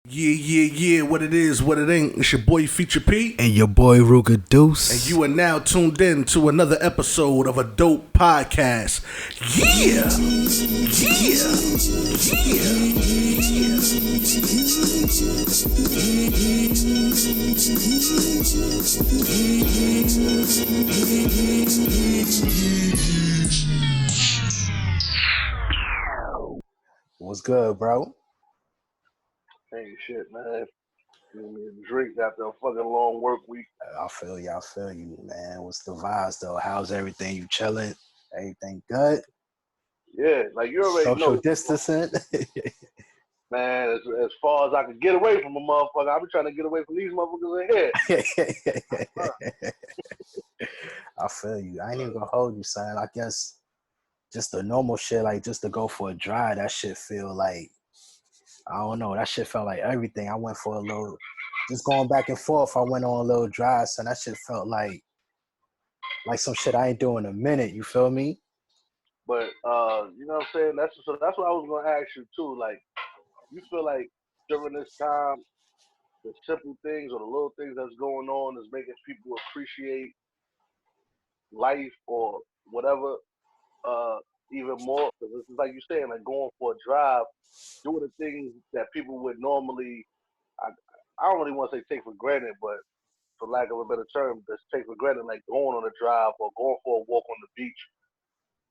Yeah, what it is, what it ain't. It's your boy Feature P. And your boy Ruger Deuce. And you are now tuned in to another episode of ADOPE Podcast. Yeah! What's good, bro? Ain't shit, man. Give me a drink after a fucking long work week. I feel you, man. What's the vibes, though? How's everything? You chilling? Everything good? Yeah, like you already Social know, distancing? man. As far as I can get away from a motherfucker, I be trying to get away from these motherfuckers in here. I feel you. I ain't even gonna hold you, son. I guess just the normal shit, like just to go for a drive, that shit feel like, I don't know, that shit felt like everything. I went for a little, just going back and forth, I went on a little drive, so that shit felt like some shit I ain't doing in a minute, you feel me? But you know what I'm saying? That's what I was gonna ask you too. Like, you feel like during this time, the simple things or the little things that's going on is making people appreciate life or whatever even more. Because it's like you saying, like going for a drive, doing the things that people would normally, I, I don't really want to say take for granted, but for lack of a better term, just take for granted, like going on a drive or going for a walk on the beach.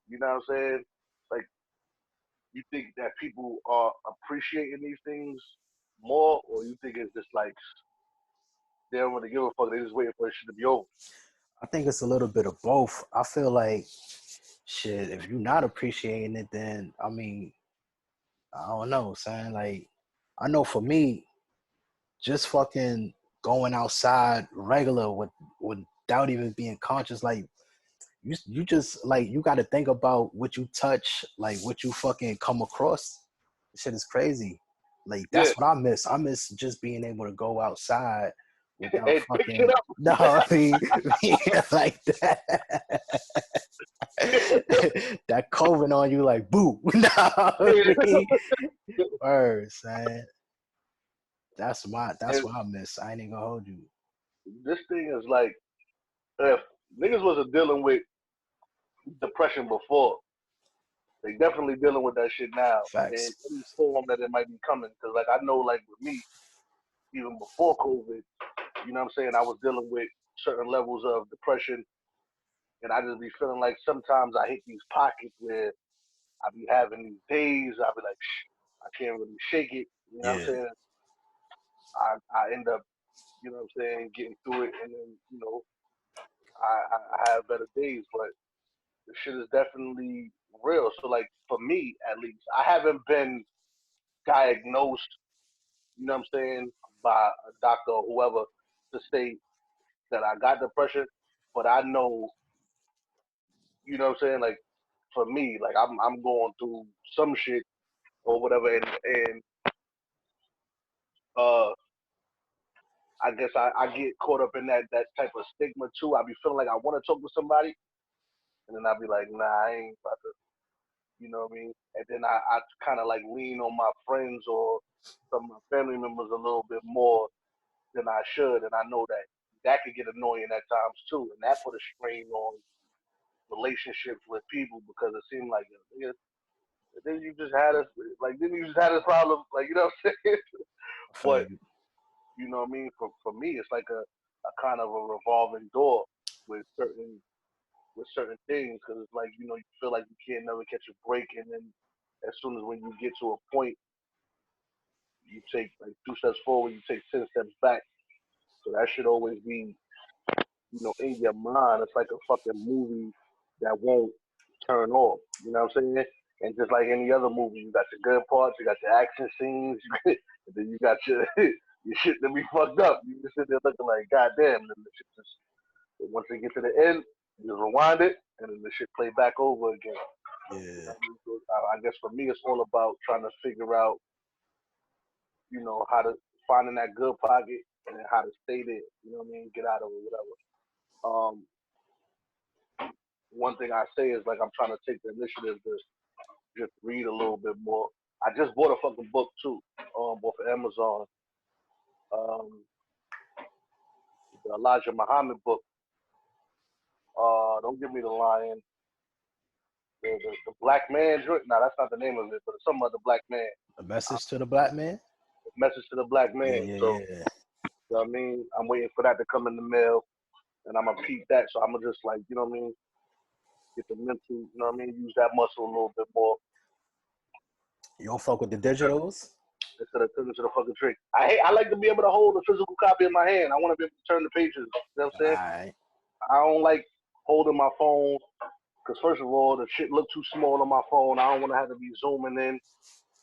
You know what I'm saying? Like, you think that people are appreciating these things more, or you think it's just like they don't really give a fuck, they just waiting for this shit to be over? I think it's a little bit of both. I feel like, shit, if you're not appreciating it, then, I mean, I don't know, son. Like, I know for me, just fucking going outside regular without even being conscious, like, you just, like, you got to think about what you touch, like, what you fucking come across. This shit is crazy. Like, Yeah, that's what I miss. I miss just being able to go outside without and pick shit fucking, up. no, I mean, like that. That COVID on you, like, boo. No, I mean, words, man. That's And what I miss. I ain't even gonna hold you. this thing is like, if niggas wasn't dealing with depression before, they definitely dealing with that shit now, and Facts. any form that it might be coming. Because like I know, like with me, even before COVID, you know what I'm saying, I was dealing with certain levels of depression, and I just be feeling like sometimes I hit these pockets where I be having these days. I be like, I can't really shake it. You know what I'm Yeah. saying? I end up, you know what I'm saying, getting through it, and then I have better days, but the shit is definitely real. So like for me at least, I haven't been diagnosed, you know what I'm saying, by a doctor or whoever to say that I got depression, but I know, you know what I'm saying, like for me, like I'm going through some shit or whatever, and uh I guess I get caught up in that type of stigma too. I be feeling like I want to talk to somebody, and then I be like, nah, I ain't about to, you know what I mean? And then I kind of like lean on my friends or some of my family members a little bit more than I should, and I know that that could get annoying at times too, and that put a strain on relationships with people because it seemed like, yeah, then you just had us, like, then you just had this problem, like, you know what I'm saying? I feel But you. you know what I mean? For me, it's like a kind of a revolving door with certain things because it's like, you feel like you can't never catch a break, and then as soon as when you get to a point, you take like 2 steps forward, you take 10 steps back. So that should always be, in your mind. It's like a fucking movie that won't turn off. You know what I'm saying? And just like any other movie, you got your good parts, you got your action scenes, and then you got your your shit that be fucked up. You just sit there looking like, goddamn, and the shit just once they get to the end, you just rewind it, and then the shit play back over again. You Yeah. know what I mean? So I guess for me, it's all about trying to figure out, how to finding that good pocket and then how to stay there. You know what I mean? Get out of it, whatever. Um, One thing I say is like I'm trying to take the initiative to just read a little bit more. I just bought a fucking book too, off of Amazon. The Elijah Muhammad book. Don't give me the lion. The black man. No, that's not the name of it, but it's some other black man. A message to the black man. Message to the black man. Yeah. You know what I mean? I'm waiting for that to come in the mail, and I'm gonna peep that. So I'm gonna just like, you know what I mean? Get the mental, you know what I mean? Use that muscle a little bit more. You don't fuck with the digitals? Instead of turning to the fucking trick. I like to be able to hold a physical copy in my hand. I want to be able to turn the pages. You know what I'm saying? Right. I don't like holding my phone because, first of all, the shit look too small on my phone. I don't want to have to be zooming in.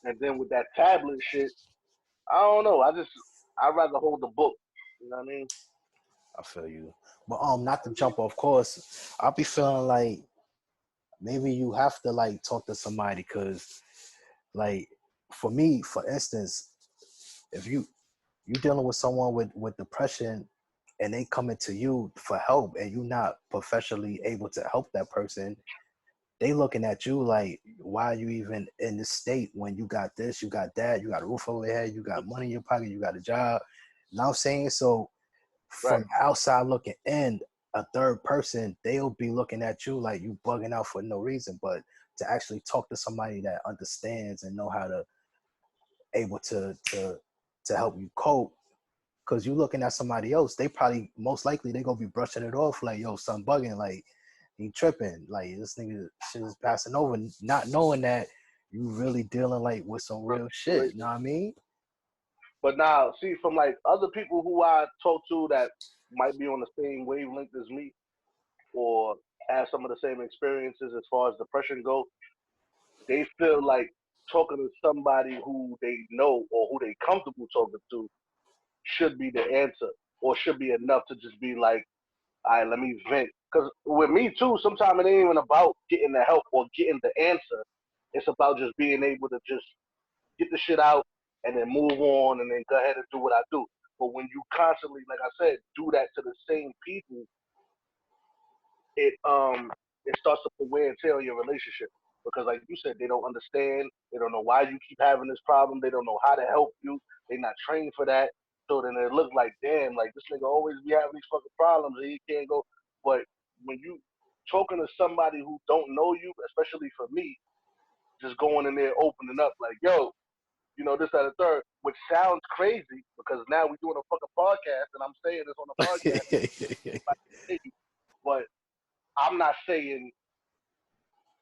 And then with that tablet shit, I don't know. I'd rather hold the book. You know what I mean? I feel you. But not to jump off course, I'll be feeling like maybe you have to like talk to somebody because like for me, for instance, if you dealing with someone with depression and they coming to you for help and you're not professionally able to help that person, they looking at you like, why are you even in this state when you got this, you got that, you got a roof over your head, you got money in your pocket, you got a job. You know what I'm saying? So from Right. outside looking in, a third person, they'll be looking at you like you bugging out for no reason. But to actually talk to somebody that understands and know how to able to help you cope, because you looking at somebody else, they probably most likely they gonna be brushing it off like, yo, son bugging, like he tripping, like this nigga shit is passing over, not knowing that you really dealing like with some real shit. You know what I mean? But now, see, from like other people who I talk to that might be on the same wavelength as me or have some of the same experiences as far as depression goes, they feel like talking to somebody who they know or who they comfortable talking to should be the answer or should be enough to just be like, all right, let me vent. Because with me too, sometimes it ain't even about getting the help or getting the answer. It's about just being able to just get the shit out and then move on and then go ahead and do what I do. But when you constantly, like I said, do that to the same people, it starts to put wear and tear on your relationship. Because like you said, they don't understand, they don't know why you keep having this problem, they don't know how to help you, they're not trained for that. So then it looks like, damn, like this nigga always be having these fucking problems and he can't go. But when you talking to somebody who don't know you, especially for me, just going in there opening up like, yo, you know, this, that, and third, which sounds crazy because now we're doing a fucking podcast and I'm saying this on the podcast. But I'm not saying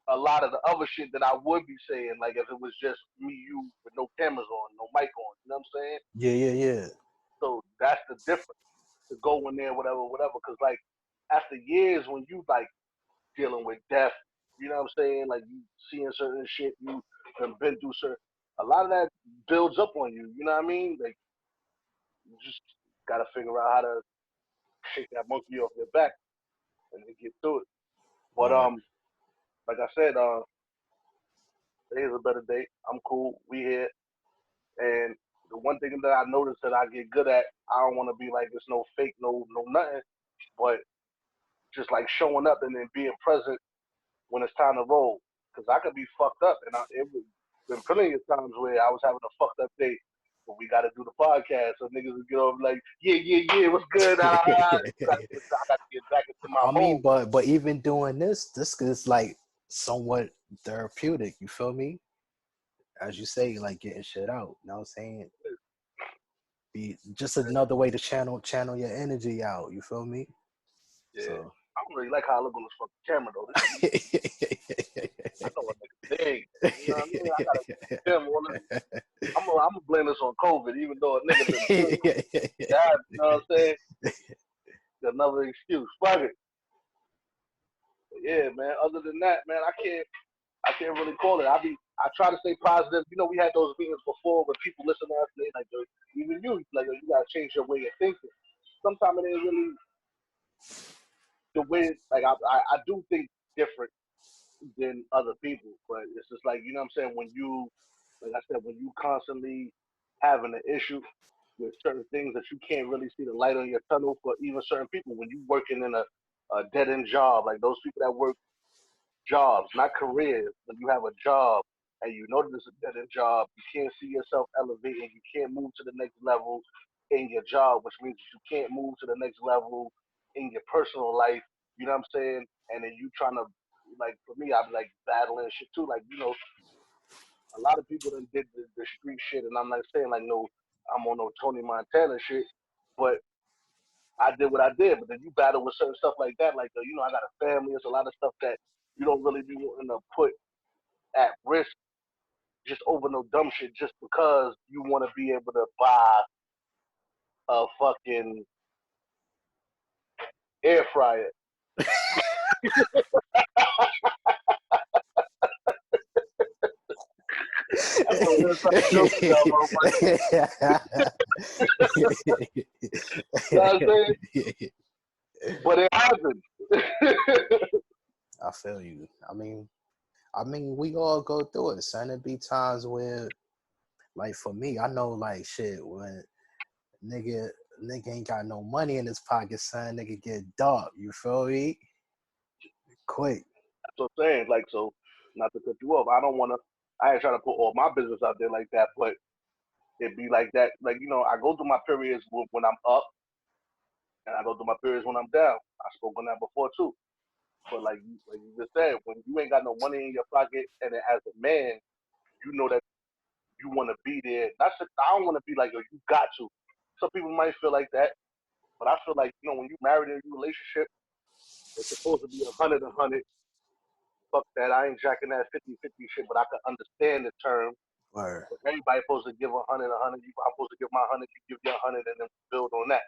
a lot of the other shit that I would be saying, like if it was just me, you, with no cameras on, no mic on, you know what I'm saying? Yeah. So that's the difference, to go in there, whatever, because like after years when you like dealing with death, you know what I'm saying? Like you seeing certain shit, you have been through certain, a lot of that builds up on you, you know what I mean? Like you just gotta figure out how to shake that monkey off your back and then get through it. But like I said, today's a better day. I'm cool. We here. And the one thing that I noticed that I get good at, I don't want to be like it's no fake, no nothing, but just like showing up and then being present when it's time to roll. Because I could be fucked up, and it was been plenty of times where I was having a fucked up day, but we got to do the podcast, so niggas would get over like, yeah, what's good? I got to get back into my I mean, mode. but even doing this is like somewhat therapeutic. You feel me? As you say, like getting shit out. You know what I'm saying? Be just another way to channel your energy out. You feel me? Yeah. So. I don't really like how I look on this fucking camera though. I know a nigga big. You know what I mean? I gotta film all this. I'm gonna blame this on COVID, even though a nigga been God, you know what I'm saying? Another excuse. Fuck it. But yeah, man. Other than that, man, I can't really call it. I try to stay positive. You know, we had those meetings before where people listen to us and they like, even you, like, you gotta change your way of thinking. Sometimes it ain't really the way. Like I do think different than other people, but it's just like, you know what I'm saying, when you, like I said, when you constantly having an issue with certain things that you can't really see the light on your tunnel for, even certain people, when you working in a dead end job, like those people that work jobs, not careers, when you have a job and you know that it's a dead end job, you can't see yourself elevating, you can't move to the next level, in your job, which means that you can't move to the next level in your personal life. You know what I'm saying? And then you trying to, like, for me, I'm like battling shit too. Like, you know, a lot of people done did the street shit, and I'm not saying like no, I'm on no Tony Montana shit, but I did what I did. But then you battle with certain stuff like that, like you know, I got a family. There's a lot of stuff that you don't really be wanting to put at risk just over no dumb shit, just because you want to be able to buy a fucking air fryer. That's a real joke, you know what I'm saying? But it happens. I feel you. I mean, we all go through it, son. It be times where, like, for me, I know, like, shit, when nigga ain't got no money in his pocket, son, nigga get dark. You feel me? Quick. That's what I'm saying. Like, so, not to cut you off, I ain't trying to put all my business out there like that, but it be like that. Like, you know, I go through my periods when I'm up, and I go through my periods when I'm down. I spoke on that before, too. But like you just said, when you ain't got no money in your pocket, and then as a man, you know that you want to be there. I don't want to be like, yo, you got to. Some people might feel like that, but I feel like, you know, when you married in a relationship, it's supposed to be 100, 100. Fuck that. I ain't jacking that 50-50 shit, but I can understand the term. Word. But everybody's supposed to give 100, 100. I'm supposed to give my 100, you give your 100, and then build on that.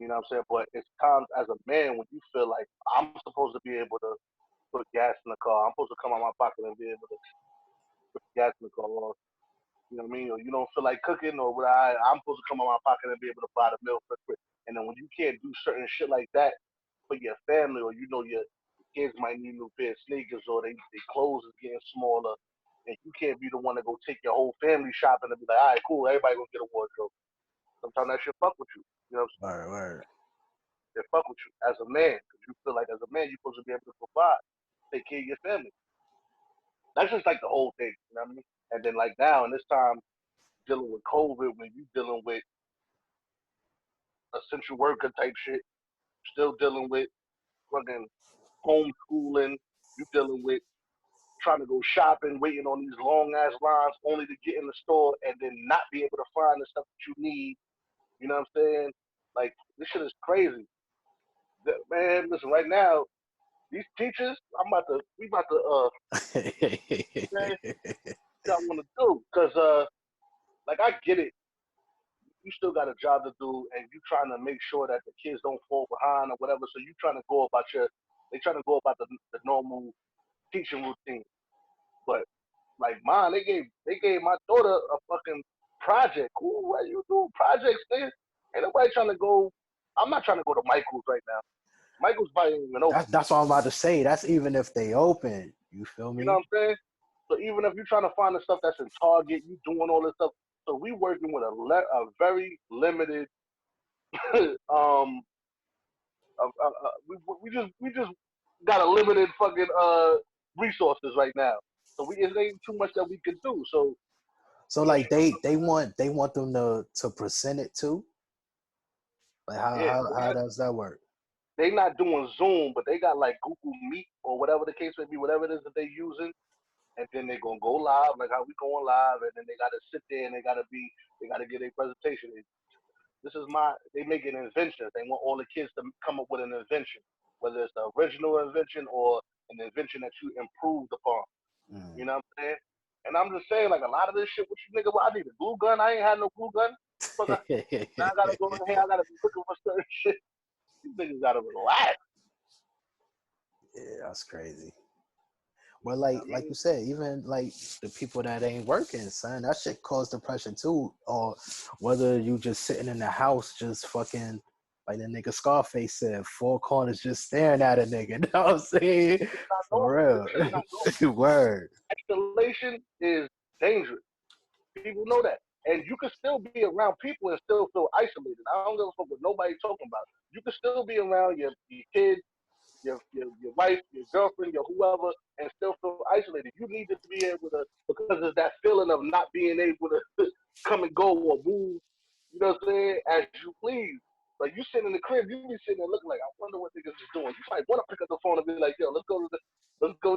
You know what I'm saying? But it's times as a man when you feel like I'm supposed to be able to put gas in the car. I'm supposed to come out my pocket and be able to put gas in the car. Or, you know what I mean? Or you don't feel like cooking, or what I'm supposed to come out my pocket and be able to buy the meal for quick. And then when you can't do certain shit like that for your family, or you know your kids might need a new pair of sneakers, or their clothes is getting smaller, and you can't be the one to go take your whole family shopping and be like, all right, cool, everybody gonna get a wardrobe. Sometimes that shit fuck with you. You know what I'm saying? Word. They fuck with you as a man, because you feel like as a man you're supposed to be able to provide, take care of your family. That's just like the whole thing, you know what I mean? And then like now in this time dealing with COVID, when you dealing with essential worker type shit, still dealing with fucking homeschooling, you dealing with trying to go shopping, waiting on these long ass lines only to get in the store and then not be able to find the stuff that you need. You know what I'm saying? Like this shit is crazy. Man, listen, right now, these teachers, we about to man, what I want to do, cause like I get it, you still got a job to do, and you trying to make sure that the kids don't fall behind or whatever. So you trying to go about they trying to go about the normal teaching routine. But like mine, they gave my daughter a fucking project. Ooh, what you do projects, nigga? Ain't nobody trying to go. I'm not trying to go to Michael's right now. Michael's probably ain't even open. That's what I'm about to say. That's even if they open. You feel me? You know what I'm saying? So even if you're trying to find the stuff that's in Target, you doing all this stuff. So we working with a very limited we just got a limited fucking resources right now. So it ain't too much that we can do. So like they want them to present it too. Like how does that work? They not doing Zoom, but they got like Google Meet or whatever the case may be, whatever it is that they using, and then they gonna go live, like how we going live, and then they gotta sit there and they gotta get a presentation. They make an invention. They want all the kids to come up with an invention, whether it's the original invention or an invention that you improved upon. You know what I'm saying? And I'm just saying, like, a lot of this shit, what you nigga, I need a glue gun. I ain't had no glue gun. I gotta go in here. I gotta be looking for certain shit. These niggas gotta relax. Yeah, that's crazy. Well, like you said, even like the people that ain't working, son, that shit cause depression too. Or whether you just sitting in the house, just fucking, like the nigga Scarface said, four corners just staring at a nigga. You know what I'm saying? For real. Word. Isolation is dangerous. People know that. And you can still be around people and still feel isolated. I don't give a fuck what nobody's talking about. You can still be around your kids, your wife, your girlfriend, your whoever, and still feel isolated. You need to be able to, because of that feeling of not being able to come and go or move You know what I'm saying? As you please. Like, you sitting in the crib, you be sitting there looking like, I wonder what niggas is doing. You might want to pick up the phone and be like, yo, let's go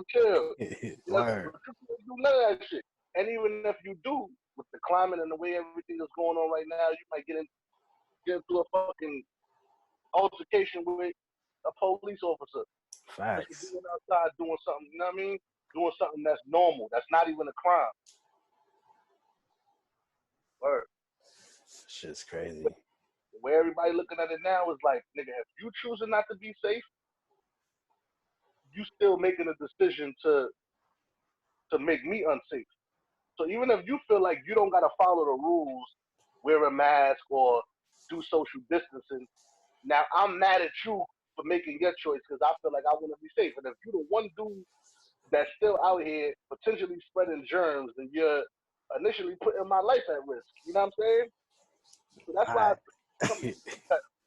chill. You know, Word. but you can't do none of that shit. And even if you do, with the climate and the way everything is going on right now, you might get into a fucking altercation with a police officer. Just for Facts. being outside doing something, you know what I mean? Doing something that's normal. That's not even a crime. Word. Shit's crazy. But the way everybody looking at it now is like, nigga, if you choosing not to be safe, you still making a decision to make me unsafe. So even if you feel like you don't gotta follow the rules, wear a mask or do social distancing, now I'm mad at you for making your choice because I feel like I want to be safe. And if you're the one dude that's still out here potentially spreading germs, then you're initially putting my life at risk. You know what I'm saying? So that's why.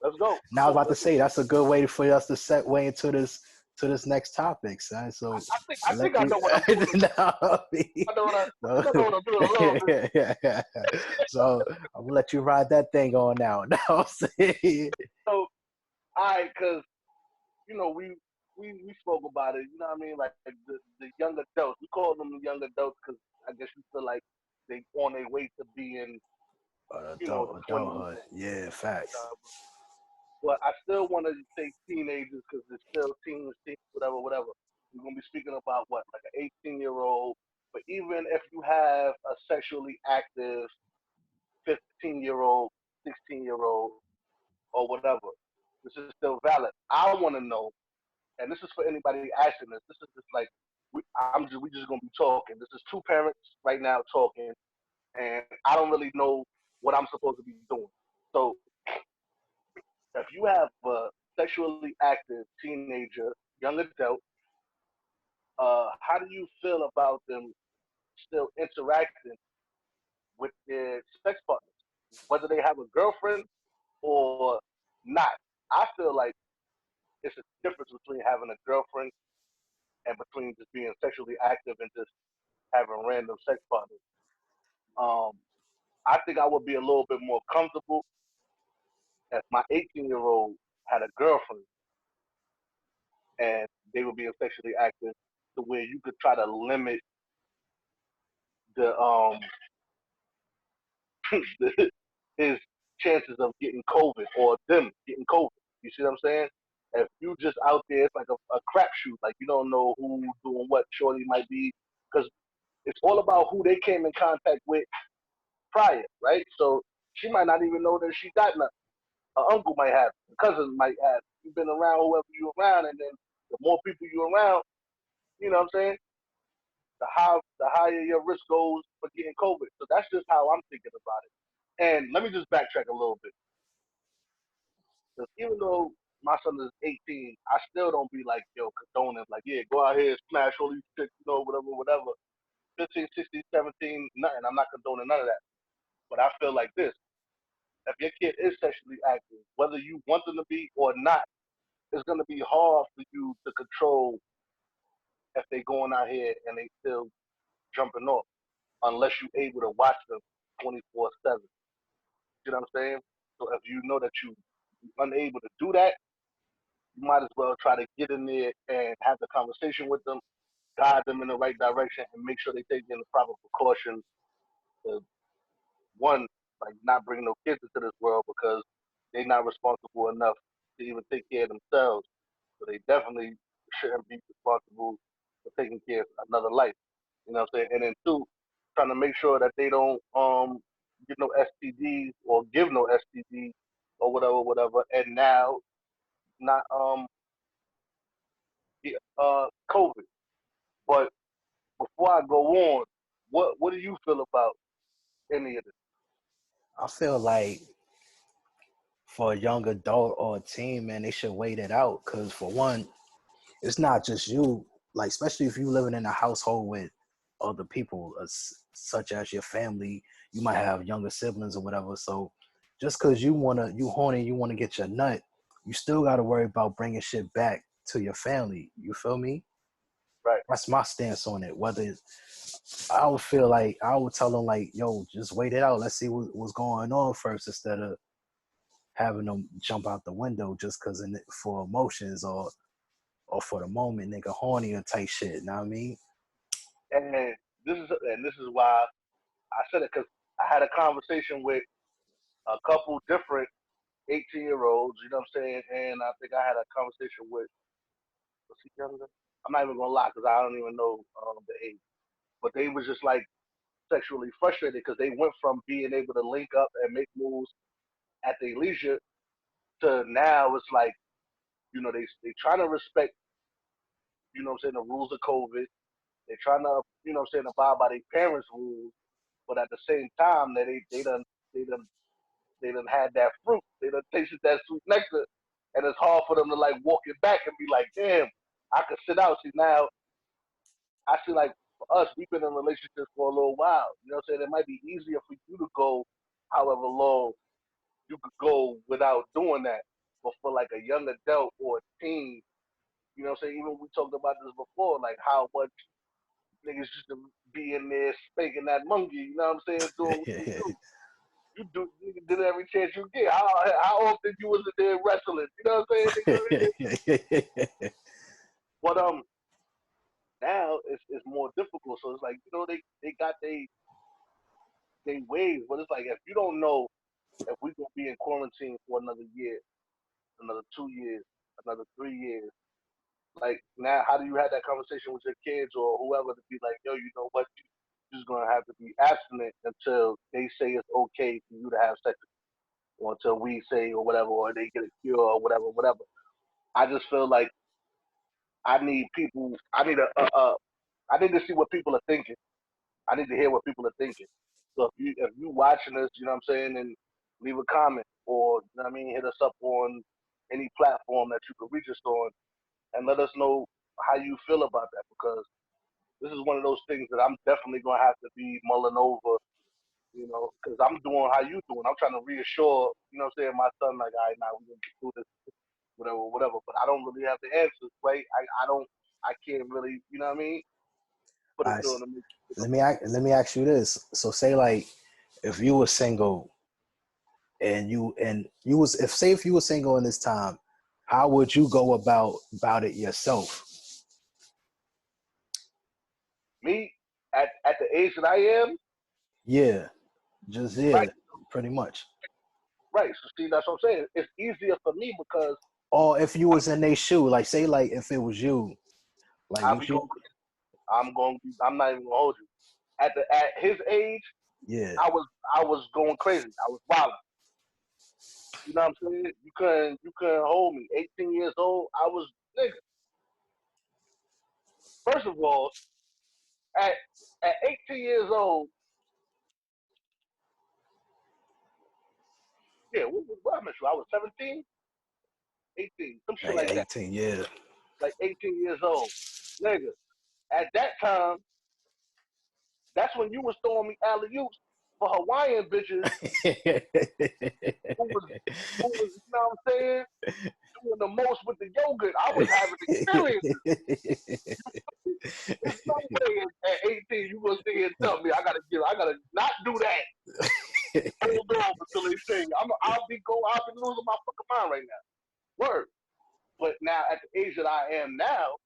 Let's go. Now I was about to say that's a good way for us to segue into this next topic, son. So I think I know what I'm doing. I know what I'm doing a little bit. So I'm gonna let you ride that thing on now. No, I'm saying. So, alright, cause you know we spoke about it. You know what I mean? Like the young adults. We call them the young adults because I guess you feel like they on their way to being, you know, Adulthood. Yeah, facts. But I still want to say teenagers because it's still teens, whatever. We're gonna be speaking about what, like an 18-year-old. But even if you have a sexually active 15-year-old, 16-year-old, or whatever, this is still valid. I want to know, and this is for anybody asking this. This is just like we just gonna be talking. This is two parents right now talking, and I don't really know what I'm supposed to be doing. So if you have a sexually active teenager, young adult, how do you feel about them still interacting with their sex partners, whether they have a girlfriend or not? I feel like it's a difference between having a girlfriend and between just being sexually active and just having random sex partners. Um, I think I would be a little bit more comfortable if my 18-year-old had a girlfriend and they were being sexually active, to where you could try to limit the his chances of getting COVID or them getting COVID. You see what I'm saying? If you just out there, it's like a crapshoot. Like you don't know who doing what. Shorty might be, because it's all about who they came in contact with prior, right? So she might not even know that she got nothing. Her uncle might have, the cousin might have. You've been around whoever you around, and then the more people you around, you know what I'm saying? The higher your risk goes for getting COVID. So that's just how I'm thinking about it. And let me just backtrack a little bit. Because even though my son is 18, I still don't be like, yo, condoning, like, yeah, go out here, smash all these chicks, you know, whatever. 15, 16, 17, nothing. I'm not condoning none of that. But I feel like this. If your kid is sexually active, whether you want them to be or not, it's going to be hard for you to control if they going out here and they still jumping off, unless you're able to watch them 24/7. You know what I'm saying? So if you know that you're unable to do that, you might as well try to get in there and have the conversation with them, guide them in the right direction, and make sure they take in the proper precautions to, one, like not bring no kids into this world because they're not responsible enough to even take care of themselves. So they definitely shouldn't be responsible for taking care of another life. You know what I'm saying? And then two, trying to make sure that they don't get no STDs or give no STDs or whatever. And now not get COVID. But before I go on, what do you feel about any of this? I feel like for a young adult or a teen, man, they should wait it out. Cause for one, it's not just you. Like, especially if you living in a household with other people, such as your family, you might have younger siblings or whatever. So, just cause you horny, you wanna get your nut, you still gotta worry about bringing shit back to your family. You feel me? Right. That's my stance on it. Whether I would feel like I would tell them like, yo, just wait it out. Let's see what's going on first, instead of having them jump out the window just because for emotions or for the moment, nigga, horny or type shit. Know what I mean? And this is why I said it, because I had a conversation with a couple different 18-year-olds. You know what I'm saying? And I think I had a conversation with, was he younger? I'm not even gonna lie because I don't even know the age. But they was just like sexually frustrated because they went from being able to link up and make moves at their leisure to now it's like, you know, they trying to respect, you know what I'm saying, the rules of COVID. They trying to, you know what I'm saying, abide by their parents' rules, but at the same time that they done had that fruit. They done tasted that sweet nectar, and it's hard for them to like walk it back and be like, damn, I could sit out. See, now I feel like for us, we've been in relationships for a little while. You know what I'm saying? It might be easier for you to go however long you could go without doing that. But for like a young adult or a teen, you know what I'm saying? Even we talked about this before, like how much niggas used to be in there spanking that monkey, you know what I'm saying? Doing what you do. You did it every chance you get. How often you was in there wrestling? You know what I'm saying? But now it's more difficult. So it's like, you know, they got they ways, but it's like if you don't know if we gonna be in quarantine for another year, another 2 years, another 3 years, like now how do you have that conversation with your kids or whoever to be like, yo, you know what, you're just gonna have to be abstinent until they say it's okay for you to have sex, or until we say or whatever, or they get a cure or whatever. I just feel like I need people. I need to see what people are thinking. I need to hear what people are thinking. So if you watching this, you know what I'm saying, and leave a comment, or you know what I mean, hit us up on any platform that you can reach us on, and let us know how you feel about that, because this is one of those things that I'm definitely gonna have to be mulling over, you know, because I'm doing how you doing. I'm trying to reassure, you know what I'm saying, my son, like, all right, now we're gonna do this, whatever. But I don't really have the answers, right? I can't really, you know what I mean, put it All right, through them. let me ask you this. So say like if you were single and you was if you were single in this time, how would you go about it yourself? Me, at the age that I am, Yeah, right, pretty much. right. So see, that's what I'm saying. It's easier for me because Or if you was in their shoe, like say like if it was you, like I'll would be you? going. I'm not even gonna hold you. At his age, Yeah. I was going crazy. I was wild. You know what I'm saying? You couldn't hold me. 18 years old, I was nigga. First of all, at at 18 years old, yeah, what I mentioned, I was 17, 18, some shit Like like that. 18, yeah. Like 18 years old, nigga. At that time, that's when you was throwing me alley oops for Hawaiian bitches who was, you know what I'm saying, doing the most with the yogurt. I was having experiences. There's no way at 18 you gonna sit here and tell me I gotta not do that. Hold on until they say I'll be losing my fucking mind right now. Word. But now at the age that I am now,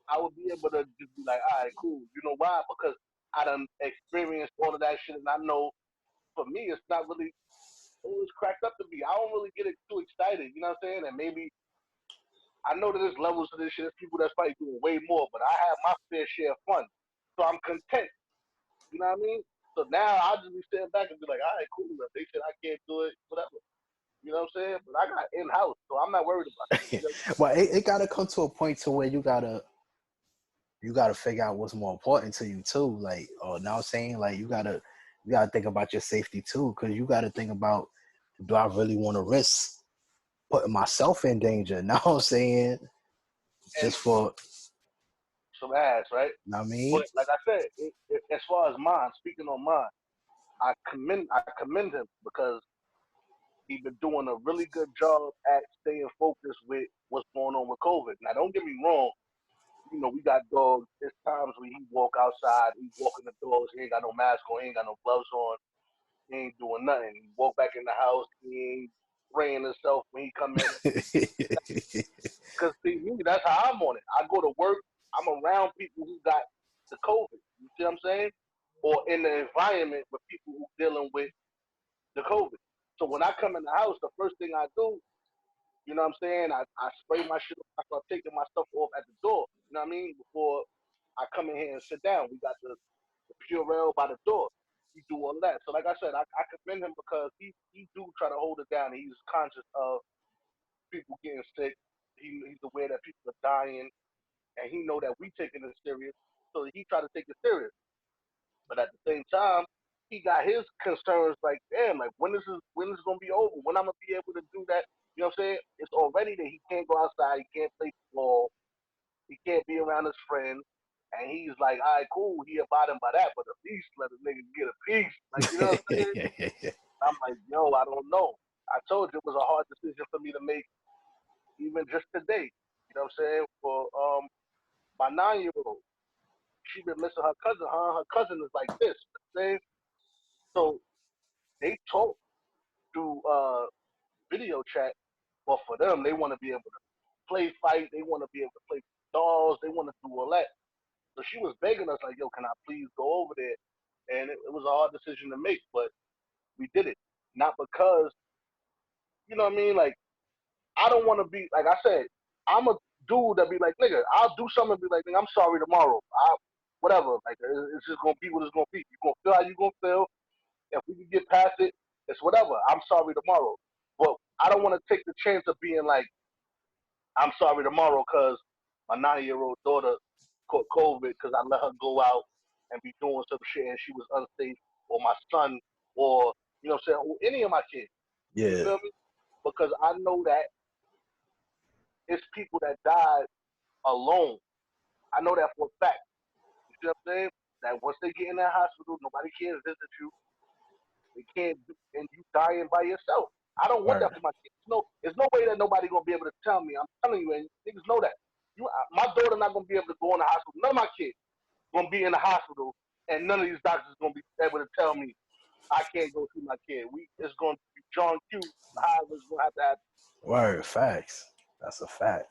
I would be able to just be like, all right, cool. You know why? Because I done experienced all of that shit, and I know for me it's not really always cracked up to me. I don't really get it too excited. You know what I'm saying? And maybe I know that there's levels to this shit. There's people that's probably doing way more, but I have my fair share of fun. So I'm content. You know what I mean? So now I'll just be sitting back and be like, all right, cool. If they said I can't do it, whatever. You know what I'm saying? But I got in-house, so I'm not worried about it. You know? Well, it gotta come to a point to where you gotta figure out what's more important to you too. Like, oh, now I'm saying like you gotta think about your safety too, because you gotta think about, do I really want to risk putting myself in danger? Now I'm saying And just for, some ass, right? you know what I mean? But like I said, as far as mine, speaking on mine, I commend him because he's been doing a really good job at staying focused with what's going on with COVID. Now, don't get me wrong. you know, we got dogs. There's times when he walk outside, he walking the dogs, he ain't got no mask on, he ain't got no gloves on, he ain't doing nothing. He walk back in the house, he ain't spraying himself when he come in. Because see, me, that's how I'm on it. I go to work, I'm around people who got the COVID. You see what I'm saying? Or in the environment with people who dealing with the COVID. So when I come in the house, the first thing I do, you know what I'm saying? I spray my shit. I start taking my stuff off at the door. You know what I mean? Before I come in here and sit down, we got the Purell by the door. He do all that. So like I said, I commend him because he do try to hold it down. He's conscious of people getting sick. He's aware that people are dying, and he know that we taking it serious. So he try to take it serious. But at the same time, he got his concerns like, damn, like when is gonna be over? When I'm gonna be able to do that? You know what I'm saying? It's already that he can't go outside, he can't play ball, he can't be around his friends. And he's like, all right, cool, he abiding by that, but at least let a nigga get a piece. Like, you know what I'm saying? I'm like, yo, I don't know. I told you it was a hard decision for me to make, even just today. You know what I'm saying? For my 9-year-old. She been missing her cousin. Her cousin is like this. You know what I'm saying? So they talk through video chat, but for them, they want to be able to play fight. They want to be able to play dolls. They want to do all that. So she was begging us like, yo, can I please go over there? And it was a hard decision to make, but we did it. Not because, you know what I mean? Like, I don't want to be, like I said, I'm a dude that be like, nigga, I'll do something and be like, nigga, I'm sorry tomorrow. Whatever. Like, it's just going to be what it's going to be. You're going to feel how you're going to feel. If we can get past it, it's whatever. I'm sorry tomorrow. But I don't want to take the chance of being like, I'm sorry tomorrow because my 9-year-old daughter caught COVID because I let her go out and be doing some shit and she was unsafe, or my son, or, you know what I'm saying, or any of my kids. Yeah. You feel me? Because I know that it's people that died alone. I know that for a fact. You see what I'm saying? That once they get in that hospital, nobody can visit you. They can't, and you dying by yourself. I don't want that for my kids. No, there's no way that nobody gonna be able to tell me. I'm telling you, and niggas know that. My daughter not gonna be able to go in the hospital. None of my kids gonna be in the hospital, and none of these doctors gonna be able to tell me I can't go see my kid. It's gonna be John Q. However, it's gonna have to happen. Word, facts. That's a fact.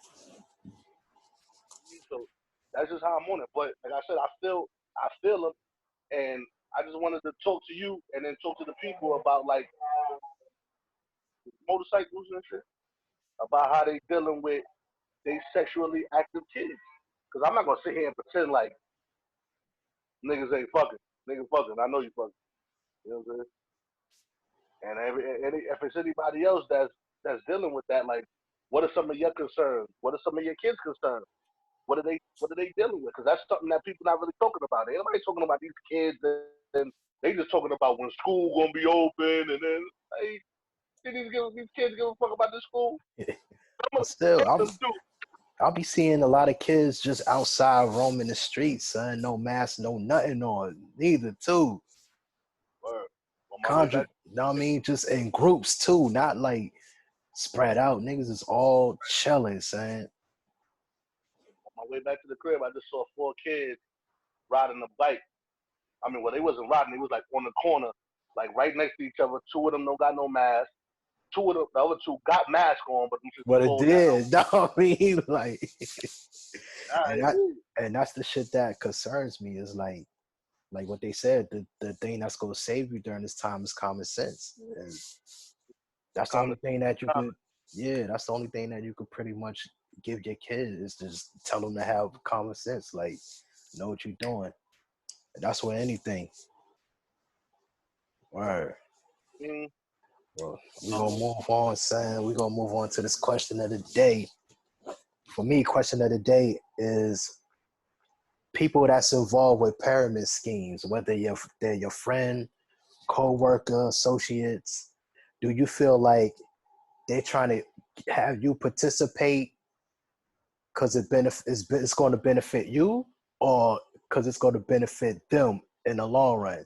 So that's just how I'm on it. But like I said, I feel them, and I just wanted to talk to you and then talk to the people about like motorcycles and shit, about how they dealing with they sexually active kids. Because I'm not gonna sit here and pretend like niggas ain't fucking. Niggas fucking. I know you fucking. You know what I'm saying? And if it's anybody else that's dealing with that, like, what are some of your concerns? What are some of your kids' concerns? What are they dealing with? Because that's something that people not really talking about. Ain't nobody talking about these kids, and they just talking about when school gonna be open, and then hey, these kids give a fuck about this school. But still, I'll be seeing a lot of kids just outside roaming the streets, son. No mask, no nothing on. Neither, too. You know what I mean? Just in groups, too. Not like spread out. Niggas is all chilling, son. On my way back to the crib, I just saw 4 kids riding a bike. I mean, well, they wasn't riding. They was like on the corner, like right next to each other. 2 of them don't got no mask. 2 of the other 2 got mask on, but it did. Know what I mean? Like, and that's the shit that concerns me is like what they said, the thing that's going to save you during this time is common sense. And that's the only thing that you could, that's the only thing that you could pretty much give your kid is just tell them to have common sense. Like, know what you're doing. And that's with anything. Word. Well, we're going to move on, son. We're going to move on to this question of the day. For me, question of the day is people that's involved with pyramid schemes, whether they're your friend, co-worker, associates. Do you feel like they're trying to have you participate because it's going to benefit you, or because it's going to benefit them in the long run?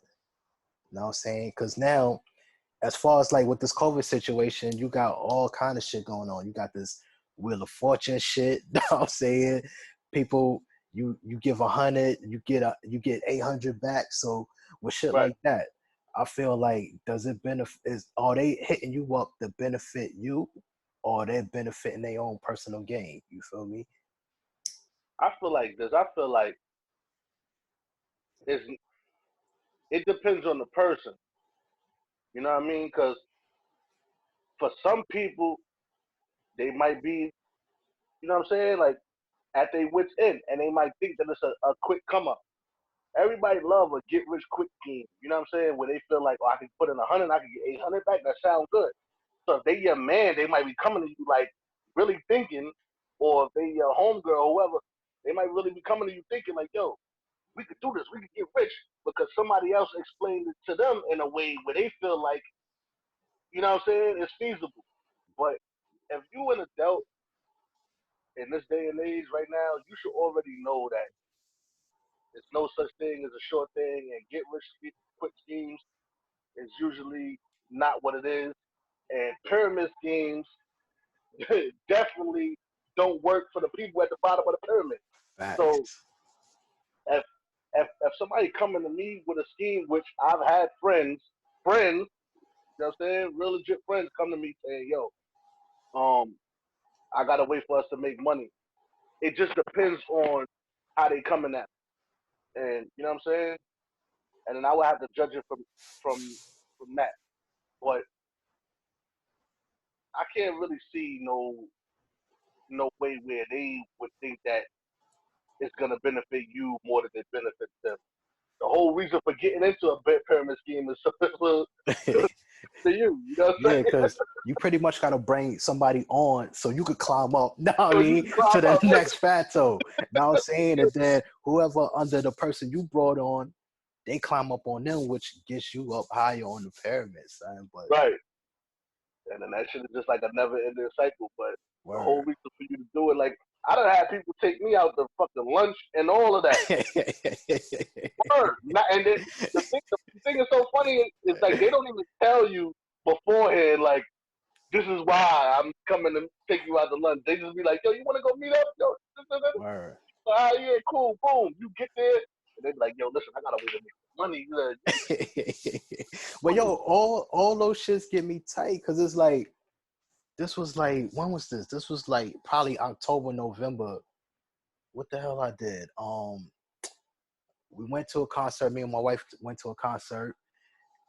You know what I'm saying? Because now, as far as like with this COVID situation, you got all kind of shit going on. You got this Wheel of Fortune shit. You know what I'm saying? People you give 100, you get 800 back. So with shit Right. like that, I feel like does it benefit? Are they hitting you up to benefit you, or they're benefiting their own personal gain? You feel me? I feel like this. I feel like it depends on the person. You know what I mean? Because for some people, they might be, you know what I'm saying, like at their wits end, and they might think that it's a quick come up. Everybody love a get rich quick scheme. You know what I'm saying? Where they feel like, oh, I can put in 100, I can get 800 back. That sounds good. So if they your man, they might be coming to you like really thinking, or if they your homegirl or whoever, they might really be coming to you thinking like, yo, we could do this, we could get rich, because somebody else explained it to them in a way where they feel like, you know what I'm saying, it's feasible. But if you an adult in this day and age right now, you should already know that there's no such thing as a short thing, and get rich quick schemes is usually not what it is. And pyramid schemes definitely don't work for the people at the bottom of the pyramid. So Facts. if if somebody coming to me with a scheme, which I've had friends, you know what I'm saying, real legit friends come to me saying, yo, I gotta wait for us to make money. It just depends on how they coming at me. And you know what I'm saying? And then I would have to judge it from from that. But I can't really see no way where they would think that it's gonna benefit you more than it benefits them. The whole reason for getting into a bit pyramid scheme is so to you. You know what I'm Yeah, saying? because you pretty much got to bring somebody on so you could climb up, know what I So you mean, can climb to the up. next plateau. Know what I'm saying? And then whoever under the person you brought on, they climb up on them, which gets you up higher on the pyramid, son. But Right. And then that shit is just like a never ending cycle. But the whole word. reason for you to do it, like I done had people take me out to fucking lunch and all of that. Word. And then the thing is so funny is like they don't even tell you beforehand, like, this is why I'm coming to take you out to lunch. They just be like, yo, you want to go meet up? Yo, Word. yeah, cool, boom. You get there, and they be like, yo, listen, I gotta wait to make money. But yo, all those shits get me tight because it's like this was like when was this? This was like probably October, November. What the hell I did? We went to a concert. Me and my wife went to a concert,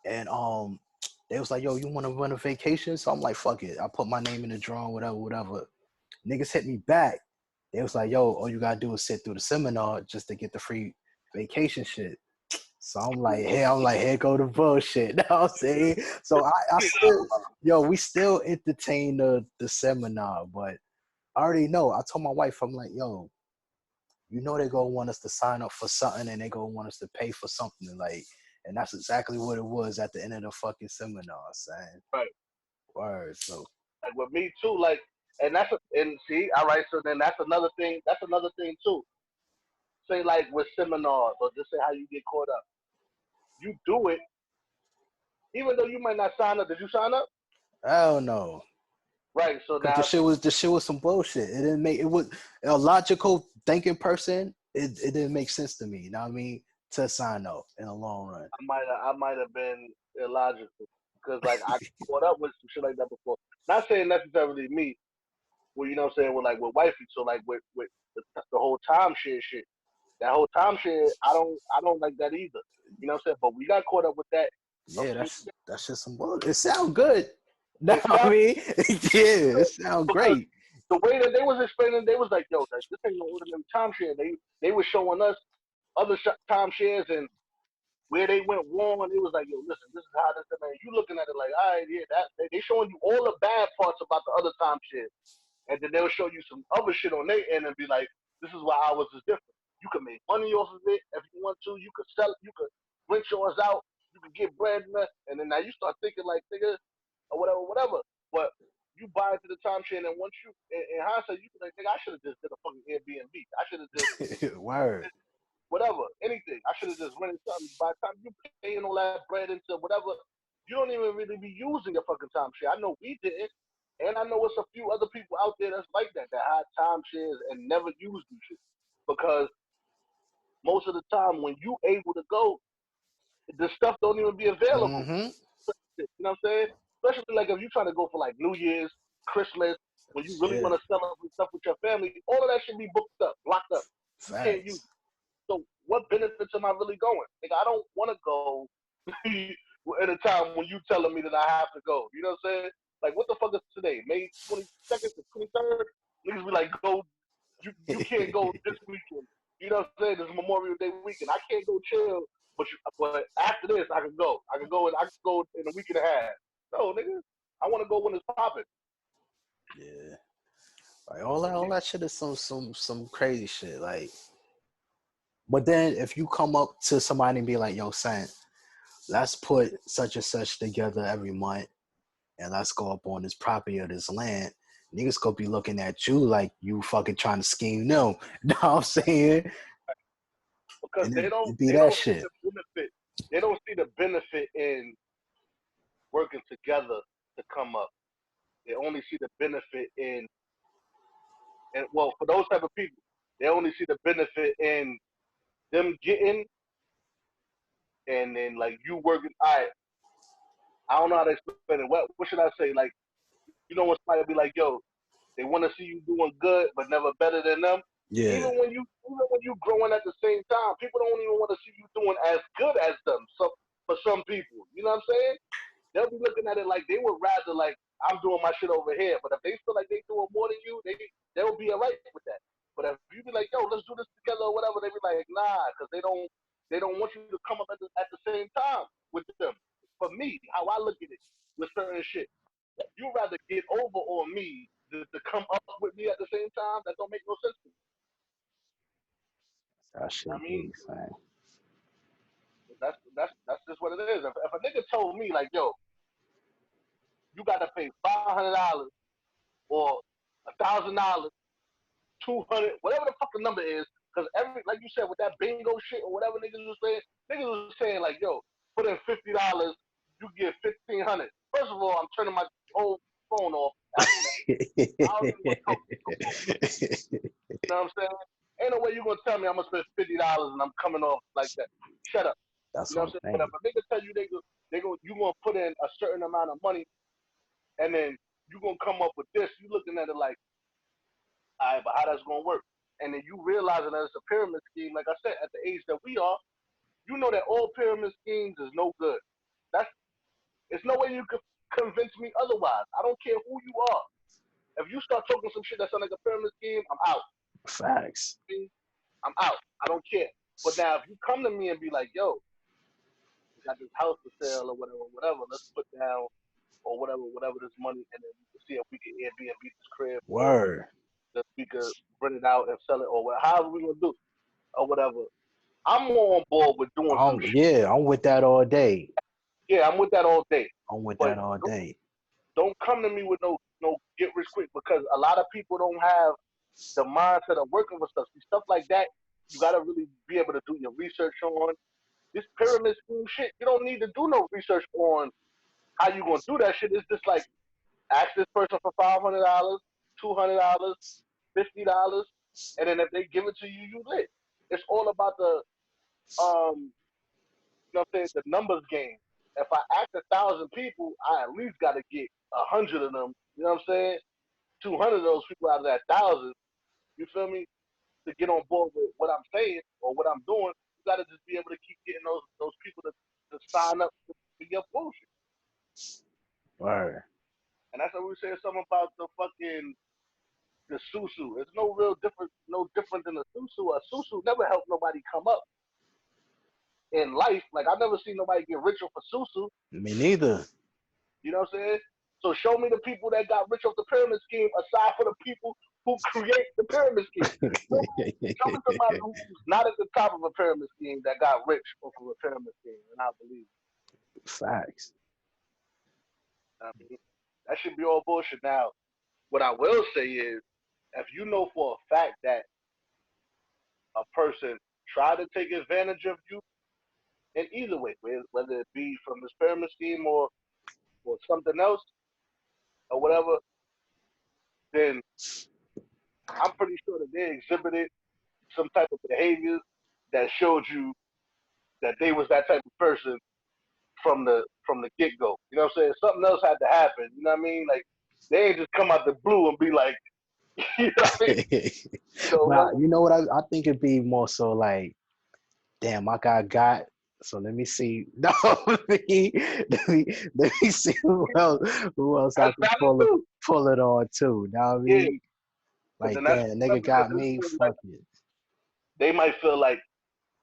and they was like, "Yo, you want to run a vacation?" So I'm like, "Fuck it." I put my name in the drawing, whatever. Niggas hit me back. They was like, "Yo, all you gotta do is sit through the seminar just to get the free vacation shit." So I'm like, here go the bullshit. Know what I'm saying? So I still, yo, we still entertain the seminar, but I already know. I told my wife, I'm like, yo, you know they gonna want us to sign up for something and they gonna want us to pay for something, like, and that's exactly what it was at the end of the fucking seminar, saying Right. word. So Like with me too, like, and see, all right. So then that's another thing. That's another thing too. Say like with seminars, or just say how you get caught up. You do it, even though you might not sign up. Did you sign up? I don't know. Right. So Cause now, the shit was some bullshit. It didn't make it was a logical thinking person. It didn't make sense to me. You know what I mean? To sign up in the long run. I might have been illogical because like I caught up with some shit like that before. Not saying necessarily me, well, you know what I'm saying, with like with wifey. So like with the whole timeshare shit. That whole timeshare, I don't like that either. You know what I'm saying? But we got caught up with that a Yeah, few. that's just some bullshit. It sound good. Know It what I sounds mean? Yeah, it sound because great. the way that they was explaining, they was like, yo, like, this ain't no ordinary timeshare. They were showing us other timeshares and where they went wrong, and it was like, yo, listen, this is how this is, man. You looking at it like, all right, yeah, that they showing you all the bad parts about the other timeshares, and then they'll show you some other shit on their end and be like, this is why ours is different. You can make money off of it if you want to. You could sell it. You could rent yours out. You could get bread in it, and then now you start thinking like, nigga, or whatever. But you buy into the timeshare, and then once you, in hindsight, you can like, nigga, I should have just did a fucking Airbnb. I should have just Word. whatever, anything. I should have just rented something. By the time you paying all that bread into whatever, you don't even really be using your fucking timeshare. I know we didn't, and I know it's a few other people out there that's like that had timeshares and never used them shit because most of the time when you able to go, the stuff don't even be available. Mm-hmm. You know what I'm saying? Especially like if you trying to go for like New Year's, Christmas, when you really Yeah. want to celebrate stuff with your family, all of that should be booked up, blocked up. You can't use Facts. it. So what benefits am I really going? Like I don't want to go at a time when you telling me that I have to go. You know what I'm saying? Like what the fuck is today? May 22nd to 23rd? Niggas be like, go. You can't go this weekend. You know what I'm saying? This Memorial Day weekend. I can't go chill, but after this I can go. I can go in a week and a half. No, nigga. I want to go when it's popping. Yeah. Like all that shit is some crazy shit. Like, but then if you come up to somebody and be like, yo, son, let's put such and such together every month and let's go up on this property or this land, niggas gonna be looking at you like you fucking trying to scheme them. You know what I'm saying? Because And they it don't be they that don't see shit. the benefit. They don't see the benefit in working together to come up. They only see the benefit in, and well, for those type of people, they only see the benefit in them getting, and then like you working. I don't know how to explain it. What should I say? Like you know when somebody be like, yo, they want to see you doing good, but never better than them. Yeah. Even when you growing at the same time, people don't even want to see you doing as good as them. So for some people, you know what I'm saying? They'll be looking at it like they would rather like I'm doing my shit over here. But if they feel like they doing more than you, they'll be alright with that. But if you be like, yo, let's do this together or whatever, they be like, nah, because they don't want you to come up at the same time with them. For me, how I look at it with certain shit, you rather get over on me to come up with me at the same time. That don't make no sense to me. That I shit mean, be fine. that's just what it is. If a nigga told me like, yo, you gotta pay $500 or $1,000, 200, whatever the fuck the number is, because every like you said with that bingo shit or whatever niggas was saying like, yo, put in $50, you get 1,500. First of all, I'm turning my whole phone off after that. I don't even want to talk to you no more. You know what I'm saying? Ain't no way you gonna tell me I'm gonna spend $50 and I'm coming off like that. Shut up. That's You know what what I'm I'm saying? But if saying. a nigga tell you you gonna put in a certain amount of money and then you gonna come up with this, you looking at it like, all right, but how that's gonna work? And then you realizing that it's a pyramid scheme, like I said, at the age that we are, you know that all pyramid schemes is no good. That's It's no way you could convince me otherwise. I don't care who you are. If you start talking some shit that sounds like a pyramid scheme, I'm out. Facts. I'm out. I don't care. But now if you come to me and be like, yo, we got this house for sale or whatever, let's put down or whatever this money and then we can see if we can Airbnb this crib or Word. that we could rent it out and sell it or however we gonna do or whatever. I'm on board with doing some shit. Yeah, I'm with that all day. Yeah, I'm with that all day. I'm with But that all day. don't come to me with no get rich quick because a lot of people don't have the mindset of working with stuff. See, stuff like that, you gotta really be able to do your research on. This pyramid scheme shit, you don't need to do no research on how you gonna do that shit. It's just like ask this person for $500, $200, $50, and then if they give it to you, you lit. It's all about the you know what I'm saying, the numbers game. If I ask 1,000 people, I at least got to get 100 of them. You know what I'm saying? 200 of those people out of that 1,000. You feel me? To get on board with what I'm saying or what I'm doing, you got to just be able to keep getting those people to sign up for your bullshit. Word. And that's what we said something about the susu. It's no different than a susu. A susu never helped nobody come up in life. Like I never seen nobody get richer for susu. Me neither. You know what I'm saying? So show me the people that got rich off the pyramid scheme aside for the people who create the pyramid scheme. Show me somebody who's not at the top of a pyramid scheme that got rich off of a pyramid scheme, and I believe Facts. I mean, that should be all bullshit. Now, what I will say is, if you know for a fact that a person tried to take advantage of you in either way, whether it be from this pyramid scheme or something else or whatever, then I'm pretty sure that they exhibited some type of behaviors that showed you that they was that type of person from the get go. You know what I'm saying? Something else had to happen. You know what I mean? Like they ain't just come out the blue and be like, you know what I mean? But you know what I think it'd be more so like, damn, my guy got. So let me see. No, let me see who else I That's can valid too. pull it on too. Know what I Yeah, mean? but Like, then that's damn, nigga because got me. like, Fuck it. they might feel like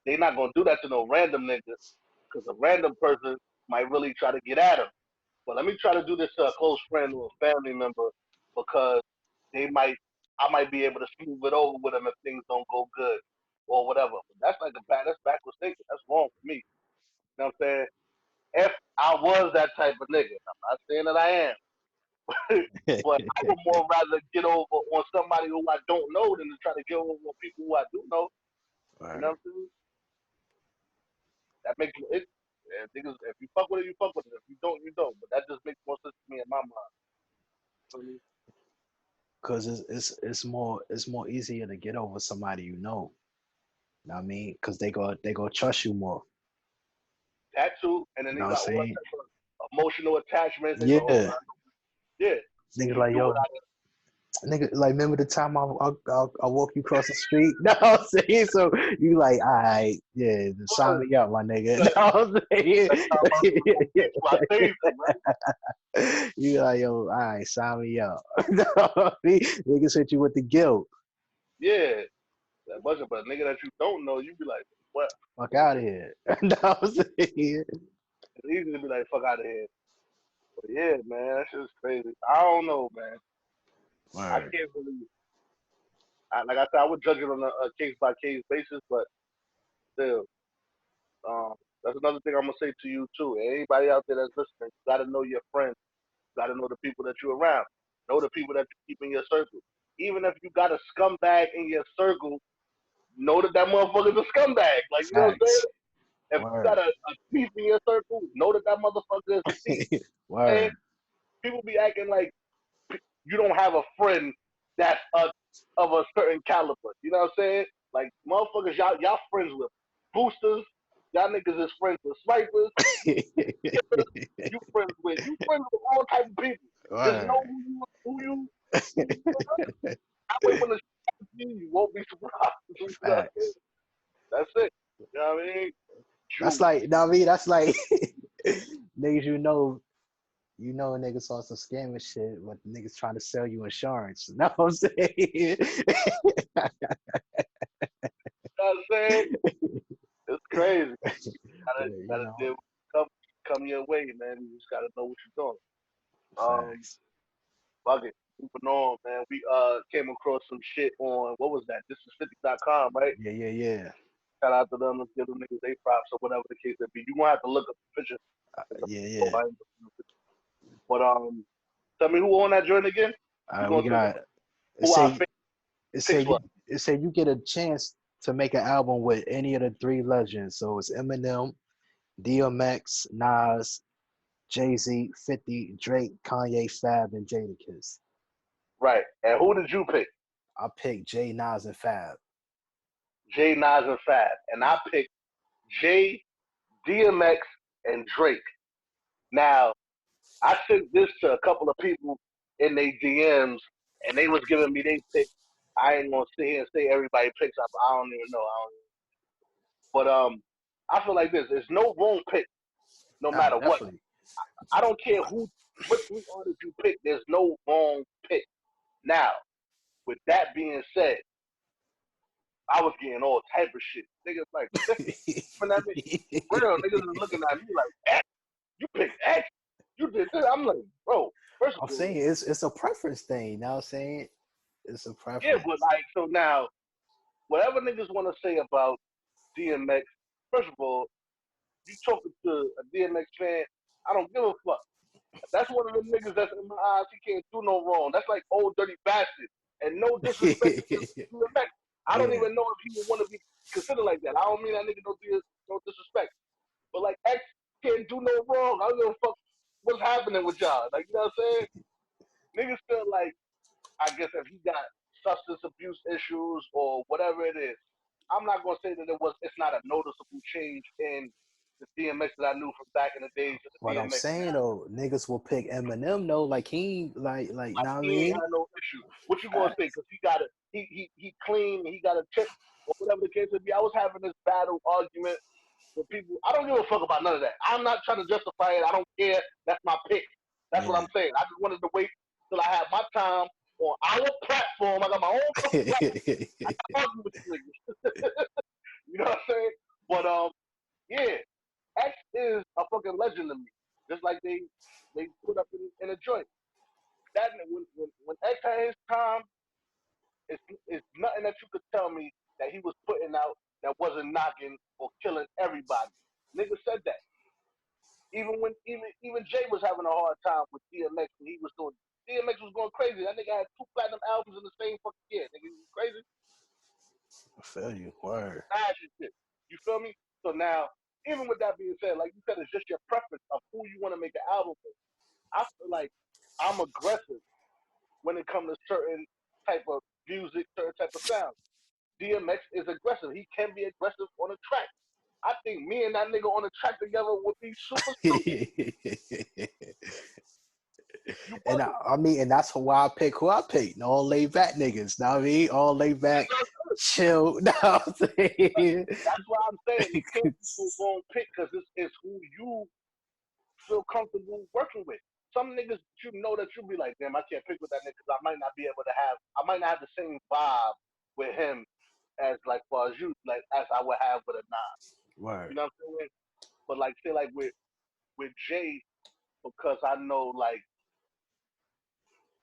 they not gonna do that to no random nigga because a random person might really try to get at him. But let me try to do this to a close friend or a family member because I might be able to smooth it over with them if things don't go good or whatever. But that's backwards thinking. That's wrong for me. You know what I'm saying? If I was that type of nigga, I'm not saying that I am, but I would more rather get over on somebody who I don't know than to try to get over on people who I do know. You know Right. what I'm saying? That makes it. Niggas, if you fuck with it, you fuck with it. If you don't, you don't. But that just makes more sense to me in my mind. You know what I mean? Cause it's more easier to get over somebody you know. Know what I mean? Cause they go trust you more. That too, and then You know they what I'm got all that saying? type of emotional attachments. They go, oh, Yeah. yeah, and Niggas you like, do yo, it. nigga, like, remember the time I walk you across the street? No, I'm saying, so you like, all right, yeah, sign me up, my nigga. No, I'm That's how I'm gonna saying, get you. I saved them, right? you like, yo, all right, sign me up. No, niggas hit you with the guilt. Yeah, that wasn't. But a nigga that you don't know, you be like, what? Fuck out of here. No, I'm saying, It's easy to be like, fuck out of here. But yeah, man, that shit's crazy. I don't know, man. I word. can't really. Like I said, I would judge it on a case by case basis, but still, um, that's another thing I'm gonna say to you too. Anybody out there that's listening, you gotta know your friends. You gotta know the people that you're around. Know the people that you keep in your circle. Even if you got a scumbag in your circle, know that that motherfucker's a scumbag. Like, you know what I'm saying? Facts. If you got Word. a thief in your circle, know that that motherfucker is a thief. And Word. people be acting like you don't have a friend that's of a certain caliber. You know what I'm saying? Like, motherfuckers, y'all friends with boosters. Y'all niggas is friends with snipers. You friends with all types of people. Just know Word. who you that way when the shit happens, you won't be surprised. You know what I mean? Facts. That's it. You know what I mean? That's You like, know what I mean? That's like niggas you know niggas saw some scam and shit, but niggas trying to sell you insurance. You know what I'm saying? know what I'm saying? It's crazy. You Gotta know, deal come your way, man. You just gotta know what you're doing. facts. Fuck it. Moving on, man. We came across some shit on what was that? This is 50.com, right? Yeah, yeah, yeah. Shout out to them. Let's give them niggas they props or whatever the case may be. You gonna have to look up the picture. Yeah, yeah. But tell me who on that joint again? We We gonna tell you got it who our say favorite it say picks you was. it say you get a chance to make an album with any of the three legends. So it's Eminem, DMX, Nas, JayZ, 50, Drake, Kanye, Fab, and Jadakiss. Right. And who did you pick? I picked Jay, Nas, and Fab. Jay, Nas, and Fab. And I picked Jay, DMX, and Drake. Now, I sent this to a couple of people in their DMs, and they was giving me they pick. I ain't gonna sit here and say everybody picks up. I don't even know. But I feel like this. There's no wrong pick, no Ah, matter what. definitely. I don't care what three artists you pick. There's no wrong pick. Now, with that being said, I was getting all type of shit. Niggas like, when that real niggas is looking at me like, X, you picked X, you did this. I'm like, bro, first of I'm all, saying it's a preference thing. You know what I'm saying? It's a yeah, but preference. like, so now, whatever niggas want to say about DMX, first of all, you talking to a DMX fan, I don't give a fuck. That's one of them niggas that's in my eyes, he can't do no wrong. That's like old dirty bastard. And no disrespect to DMX. I don't Yeah. even know if he would want to be considered like that. I don't mean that nigga no disrespect. But like X can't do no wrong. I don't give a fuck what's happening with y'all. Like, you know what I'm saying? Niggas feel like, I guess if he got substance abuse issues or whatever it is, I'm not gonna say that it's not a noticeable change in the DMX that I knew from back in the days to the What I'm DMX saying now. though, niggas will pick Eminem though, like he like Like know what I he ain't mean? had no issue. What you gonna say? Facts. Because he got it. He clean. He got a chip or whatever the case may be. I was having this battle argument with people. I don't give a fuck about none of that. I'm not trying to justify it. I don't care. That's my pick. That's what Yeah. I'm saying. I just wanted to wait till I had my time on our platform. I got my own fucking platform. I can argue with you niggas. You know what I'm saying? But yeah, X is a fucking legend to me. Just like they put up in a joint. That when X had his time, it's nothing that you could tell me that he was putting out that wasn't knocking or killing everybody. Nigga said that. Even Jay was having a hard time with DMX when he was doing. DMX was going crazy. That nigga had 2 platinum albums in the same fucking year. Nigga, you crazy? I feel you. Word. Smash and shit. You feel me? So now, even with that being said, like you said, it's just your preference of who you want to make an album with. I feel like I'm aggressive when it comes to certain type of music, certain type of sound. DMX is aggressive. He can be aggressive on a track. I think me and that nigga on a track together would be super stupid. You And wasn't. I mean, and that's why I pick who I pick. All laid back niggas. Know what I mean? All laid back, chill. Know what I'm saying? That's why I'm saying you can't go on pick because it's who you feel comfortable working with. Some niggas you know that you'll be like, damn, I can't pick with that nigga because I might not have the same vibe with him as like far as you, like as I would have with a nine. Word. You know what I'm saying? But like say like with Jay, because I know like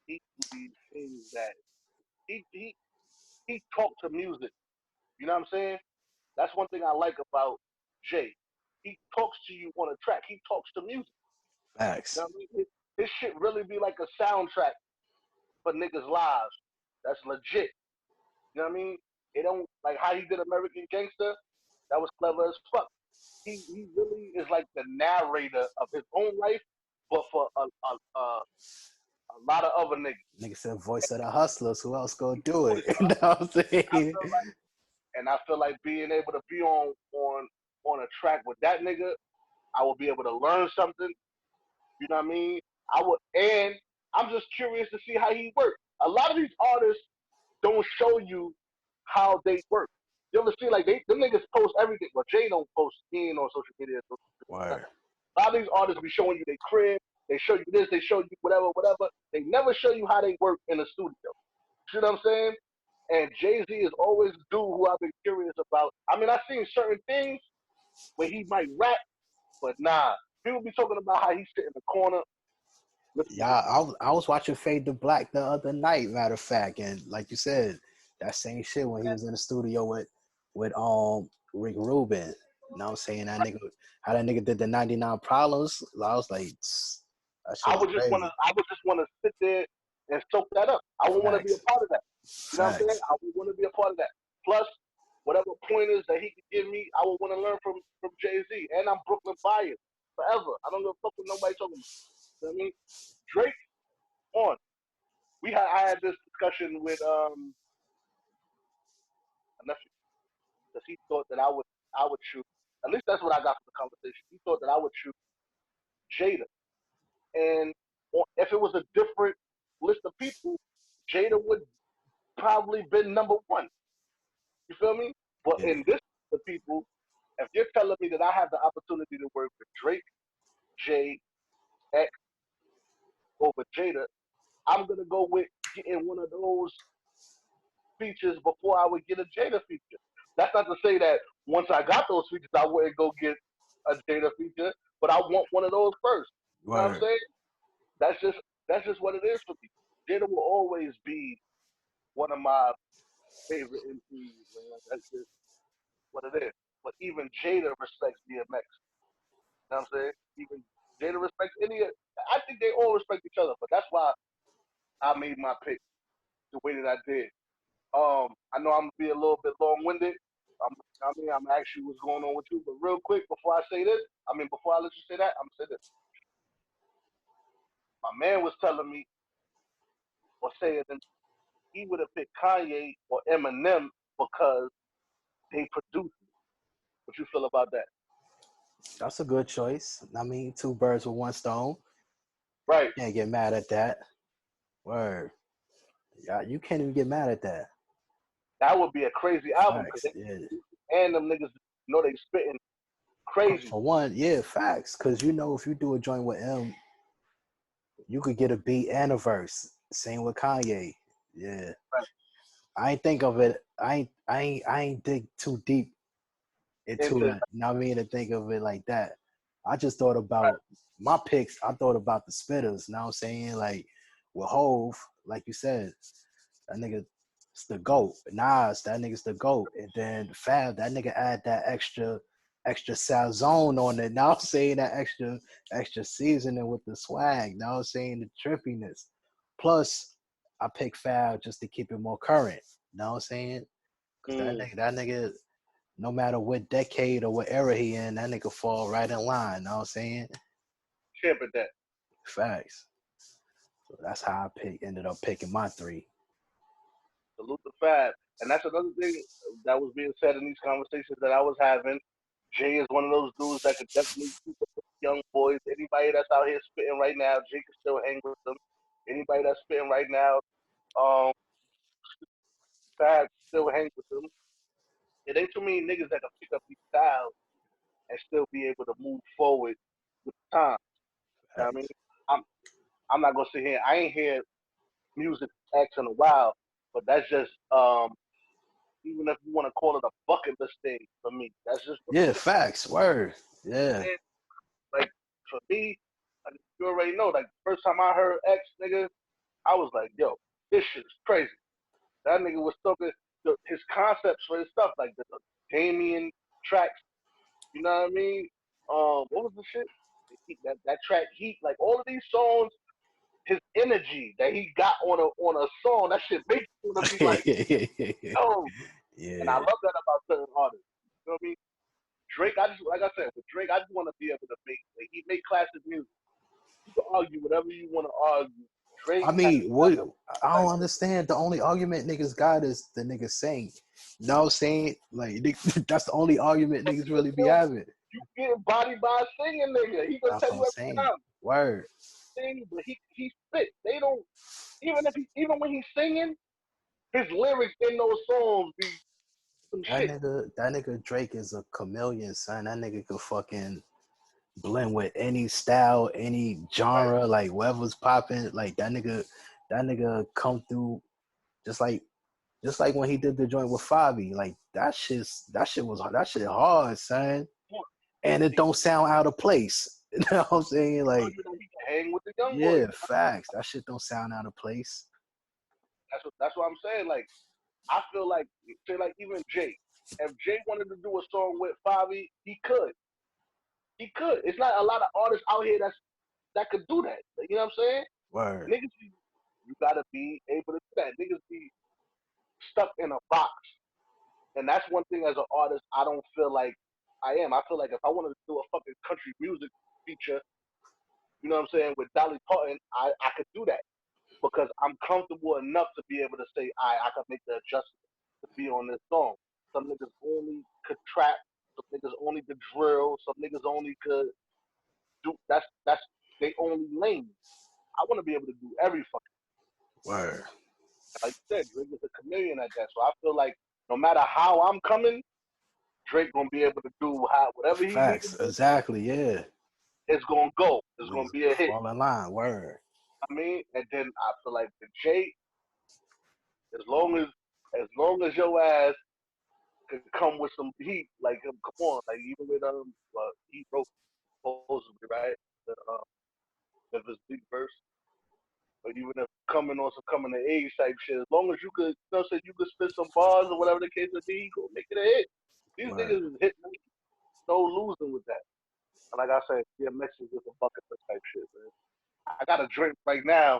he do these things that he he he talk to music. You know what I'm saying? That's one thing I like about Jay. He talks to you on a track. He talks to music. You Facts. know what I mean? His shit really be like a soundtrack for niggas' lives. That's legit. You know what I mean? It don't like how he did American Gangster. That was clever as fuck. He really is like the narrator of his own life, but for a lot of other niggas. Nigga said voice of the hustlers. Who else gonna do Voice it? of You know what I'm I saying? feel like, and I feel like being able to be on a track with that nigga, I will be able to learn something. You know what I mean? And I'm just curious to see how he works. A lot of these artists don't show you how they work. You ever see like them niggas post everything, but Jay don't post. He ain't on social media. So Word. a lot of these artists be showing you their crib. They show you this. They show you whatever, whatever. They never show you how they work in the studio. You know what I'm saying? And JayZ is always a dude who I've been curious about. I mean, I've seen certain things where he might rap, but nah. People be talking about how he sit in the corner. Yeah, I was watching Fade to Black the other night, matter of fact, and like you said, that same shit when he was in the studio with Rick Rubin. You know what I'm saying? That nigga, how that nigga did the 99 Problems. I was like, that shit was crazy. I would just want to sit there and soak that up. I would want to be a Facts. part of that. You know what I'm saying? Facts. I would want to be a part of that. Plus, whatever pointers that he could give me, I would want to learn from JayZ. And I'm Brooklyn biased forever. I don't give a fuck what nobody talking about. You know what I mean? Drake on. I had this discussion with a nephew because he thought that I would choose. At least that's what I got from the conversation. He thought that I would choose Jada, and if it was a different list of people, Jada would probably been number one. You feel me? But Yeah. in this list of people, if you're telling me that I have the opportunity to work with Drake, Jay, X over Jada, I'm gonna go with getting one of those features before I would get a Jada feature. That's not to say that once I got those features, I wouldn't go get a Jada feature, but I want one of those first. You know what I'm Word. saying? That's just that's just what it is for me. Jada will always be one of my favorite MCs, man. That's just what it is. But even Jada respects DMX. You know what I'm saying? Even Jada respects any. I think they all respect each other, but that's why I made my pick the way that I did. I know I'm gonna be a little bit long-winded. I'm actually what's going on with you, but real quick before I say this, before I let you say that, I'm gonna say this. My man was telling me or saying that he would have picked Kanye or Eminem because they produce it. What you feel about that? That's a good choice. I mean, two birds with one stone. Right. Can't get mad at that. Word. Yeah, you can't even get mad at that. That would be a crazy album because Facts. Yeah. and them niggas know they spitting crazy. For one, yeah, facts. Because you know, if you do a joint with M, you could get a beat and a verse. Same with Kanye. Yeah. Right. I ain't think of it. I ain't dig too deep into Into it. You know what I mean? To think of it like that. I just thought right. about my picks. I thought about the spitters. You know what I'm saying? Like with Hove, like you said, that nigga it's the GOAT. Nas, that nigga's the GOAT. And then Fab, that nigga add that extra sazon on it. Now I'm saying that extra seasoning with the swag. Now I'm saying the trippiness. Plus, I pick Fab just to keep it more current. Know what I'm saying? Because that nigga, no matter what decade or what era he in, that nigga fall right in line. Know what I'm saying? Champion that. Facts. So that's how I ended up picking my three. Salute the Fab. And that's another thing that was being said in these conversations that I was having. Jay is one of those dudes that could definitely keep up with young boys. Anybody that's out here spitting right now, Jay can still hang with them. Anybody that's spitting right now, Fab still hang with them. It ain't too many niggas that can pick up these styles and still be able to move forward with time. You know what I mean? I'm I'm not gonna sit here. I ain't hear music X in a while, but that's just even if you want to call it a bucket list thing for me. That's just Yeah, facts. Word. Yeah. like for me. Like, you already know. Like first time I heard X, nigga, I was like, yo, this shit is crazy. That nigga was talking his concepts for his stuff, like the Damien tracks. You know what I mean? What was the shit? That track Heat, like all of these songs, his energy that he got on a song, that shit makes you wanna be like, yo. And I Yeah. love that about certain artists. You know what I mean? Drake, I just like I said, with Drake, I just want to be able to he make classic music. You can argue whatever you want to argue. Drake I has mean, what I don't understand. The only argument niggas got is the niggas sing. You know what I'm saying? Like that's the only argument niggas really be having. you getting bodied by a singing nigga. He gonna That's tell what you I'm every saying. time. Word. Sing, but he spit. They don't even when he's singing, his lyrics in those songs be some shit. That nigga Drake is a chameleon, son. That nigga could fucking blend with any style, any Right. genre, like whatever's popping. Like that nigga come through just like when he did the joint with Fabi. Like that shit hard, son. And it don't sound out of place. You know what I'm saying? Like, He can hang with the young boys. yeah, facts. That shit don't sound out of place. That's what I'm saying. Like I feel like say like even Jay. If Jay wanted to do a song with Fabi, he could. He could. It's not a lot of artists out here that could do that. You know what I'm saying? Word. Niggas, you gotta be able to do that. Niggas be stuck in a box, and that's one thing as an artist I don't feel like I am. I feel like if I wanted to do a fucking country music feature, you know what I'm saying, with Dolly Parton, I could do that because I'm comfortable enough to be able to say I could make the adjustment to be on this song. Some niggas only could trap. Some niggas only could drill. Some niggas only could do. That's they only lane. I want to be able to do every fucking. Word. Like you said, Drake is a chameleon at that. So I feel like no matter how I'm coming, Drake gonna be able to do whatever he needs Facts. to do. Exactly. Yeah. It's gonna go. It's gonna be a hit. Fall in line. Word. I mean, and then I feel like the Jay, as long as your ass can come with some heat, like come on, like even with he wrote supposedly right, the if it's big verse, or even if coming on some coming to age type shit, as long as you could, say you could spit some bars or whatever the case may be, go make it a hit. These Word. niggas is hitting, no losing with that. And like I said, DMX is just a bucket list type shit, man. I got a drink right now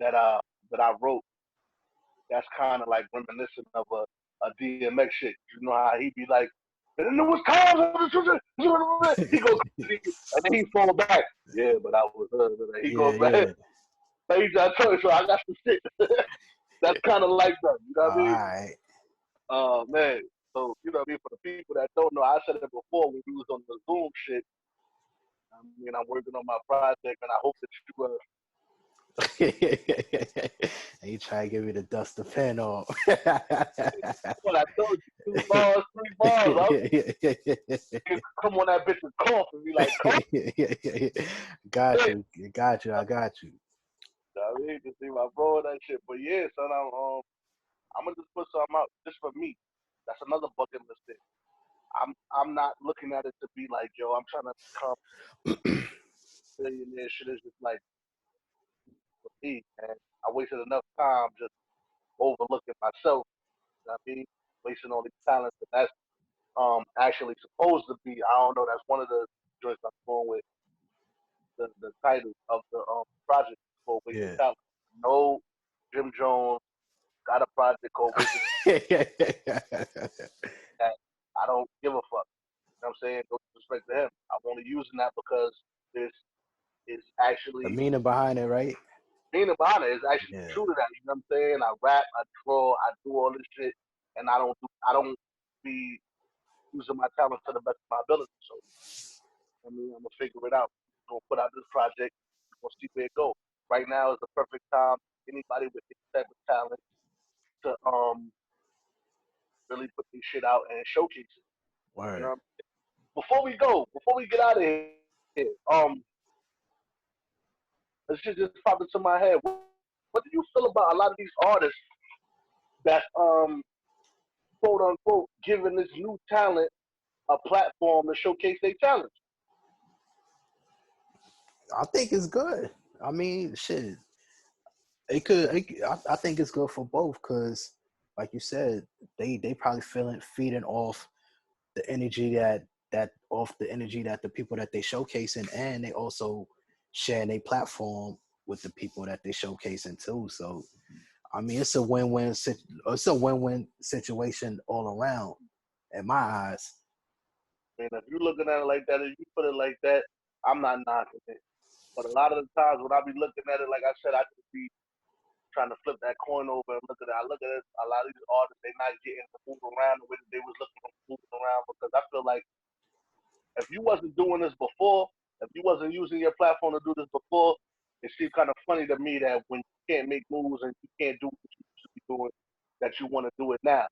that I wrote. That's kind of like reminiscent of a DMX shit. You know how he be like, and it was cars. He goes and then he fall back. Yeah, but I was. He goes back. Yeah. Like, I told you, so I got some shit. That's kind of like that. You know what I mean? All right. Man. So, you know what I mean? For the people that don't know, I said it before when we was on the Zoom shit. I mean, I'm working on my project, and I hope that you And you try to give me the dust the pen off. what I told you, 2 bars, 3 bars. Come on that bitch and cough and be like, cough. Got you. I got you. I mean, to see my bro and that shit. But yeah, son, I'm gonna just put something out just for me. That's another bucket list thing. I'm not looking at it to be like, yo, I'm trying to become billionaire. Shit is just like for me, and I wasted enough time just overlooking myself. You know what I mean, wasting all these talents, and that's actually supposed to be. I don't know. That's one of the joints I'm going with. The title of the project called Wasted Talent. No, Jim Jones got a project called Wasted Talent. I don't give a fuck. You know what I'm saying? No disrespect to him. I'm only using that because this is actually the meaning behind it, right? Meaning behind it is actually true to that. You know what I'm saying? I rap, I draw, I do all this shit, and I don't be using my talent to the best of my ability. So I mean, I'm gonna figure it out. I'm gonna put out this project. We'll see where it goes. Right now is the perfect time. Anybody with this type of talent to really put this shit out and showcase it. Word. You know? Before we get out of here, this shit just popped into my head. What do you feel about a lot of these artists that quote unquote giving this new talent a platform to showcase their talents? I think it's good. I mean, shit. I think it's good for both because, like you said, they probably feeding off the energy that the people that they showcasing, and they also sharing their platform with the people that they showcasing too. So, I mean, it's a win-win situation all around, in my eyes. I mean, if you're looking at it like that, if you put it like that, I'm not knocking it. But a lot of the times when I be looking at it, like I said, I just be trying to flip that coin over and look at it. I look at it, a lot of these artists, they not getting to move around the way that they was looking to move around because I feel like if you wasn't doing this before, if you wasn't using your platform to do this before, it seems kind of funny to me that when you can't make moves and you can't do what you used to be doing, that you want to do it now.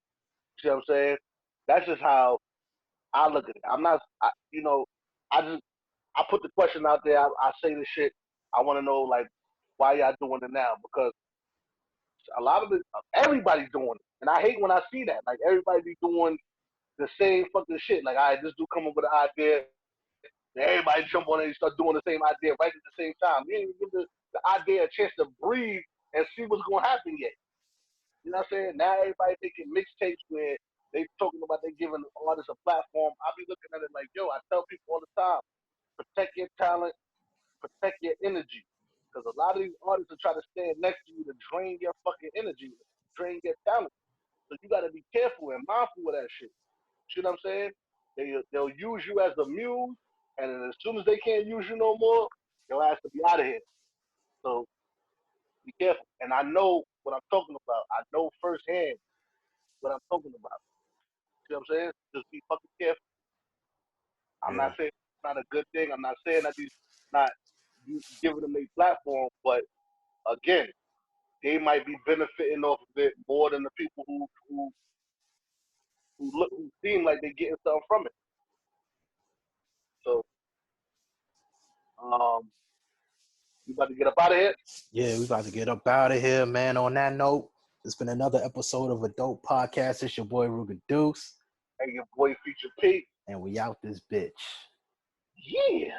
See what I'm saying? That's just how I look at it. I'm not, I put the question out there. I say this shit. I want to know like why y'all doing it now because a lot of it, everybody's doing it, and I hate when I see that. Like everybody be doing the same fucking shit. Like, all right, this dude come up with an idea, and everybody jump on it and start doing the same idea right at the same time. You didn't even give the idea a chance to breathe and see what's gonna happen yet. You know what I'm saying? Now everybody making mixtapes where they talking about they giving artists a platform. I be looking at it like, yo, I tell people all the time, protect your talent, protect your energy. Because a lot of these artists will try to stand next to you to drain your fucking energy, drain your talent. So you got to be careful and mindful of that shit. You know what I'm saying? They'll use you as a muse, and then as soon as they can't use you no more, your ass to be out of here. So be careful. And I know what I'm talking about. I know firsthand what I'm talking about. You know what I'm saying? Just be fucking careful. I'm not saying it's not a good thing. I'm not saying that he's not giving them a platform, but again, they might be benefiting off of it more than the people who seem like they're getting something from it. So, you about to get up out of here? Yeah, we about to get up out of here, man. On that note, it's been another episode of ADOPE Podcast. It's your boy Ruger Deuce. And your boy Feature P. And we out this bitch. Yeah.